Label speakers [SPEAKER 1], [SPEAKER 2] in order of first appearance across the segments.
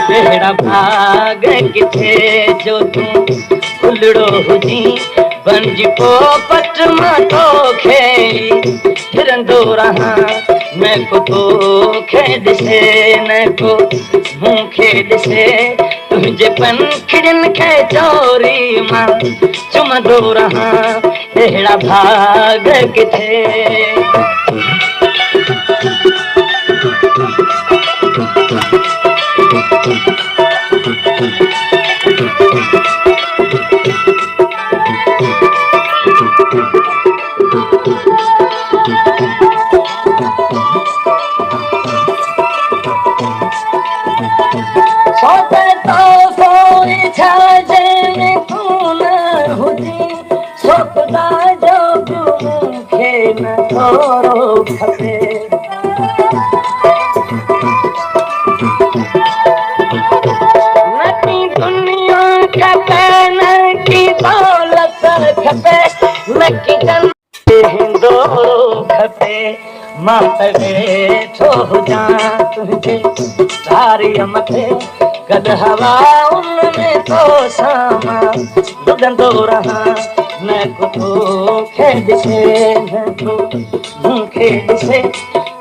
[SPEAKER 1] तेरा भाग किथे जो तू उलड़ो हुजी बंजी पोपट मां तो खेली फिरंदो रहा मैं को तो खे ॾिसे न को मूंखे ॾिसे तुंहिंजे पंखिड़ियुनि खे चोरी मां चुमंदो रहा अहिड़ा भाग किथे मां वेठो हुजां तुंहिंजे तारीअ मथे गॾु हवा उनमें तो सां लुॾंदो रहां न को तोखे ॾिसे न को मूंखे ॾिसे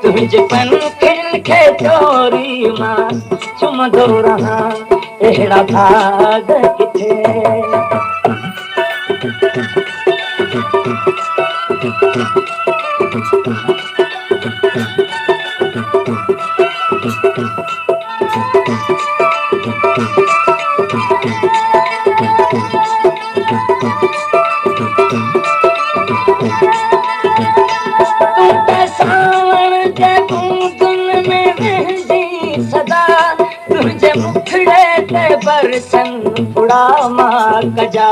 [SPEAKER 1] तुंहिंजे पंखिड़ियुनि खे चोरी मां चुमंदो रहां अहिड़ा भाग किथे बरसन बुड़ा मां कजा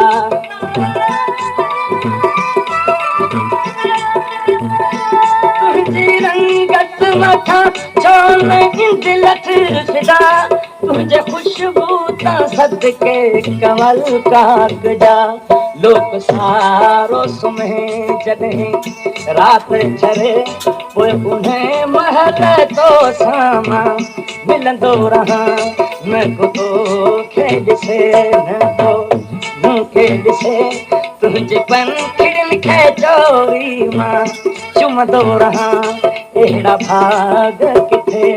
[SPEAKER 1] तुंहिंजी रंगत मथां छो न इंदिलत फिदा तुंहिंजे ख़ुशबू तां सदके कमल कागजा लोक सारो सुम्हे जॾहिं राति झरे पोइ उन्हें महल तो सां मिलंदो रहां न को तोखे ॾिसे न को मूंखे ॾिसे तुंहिंजे पंखिड़ियुनि खे चोरी मां चुमंदो रहां अहिड़ा भाग किथे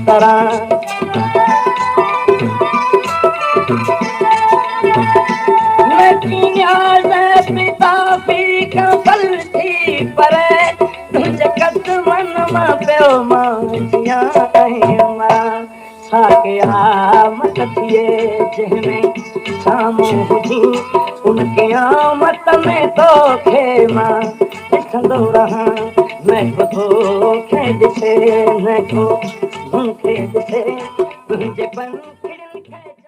[SPEAKER 1] तरह पिता पी का फल थी पर तुझे कदमन मां पियो मां जियां मां साके आमत थिए जंहिंमें साम्हूं हुजी उनके आमत में तोखे मां ॾिसंदो रहां न को तोखे ॾिसे न को मूंखे ॾिसे तुंहिंजे पंखिड़ियुनि खे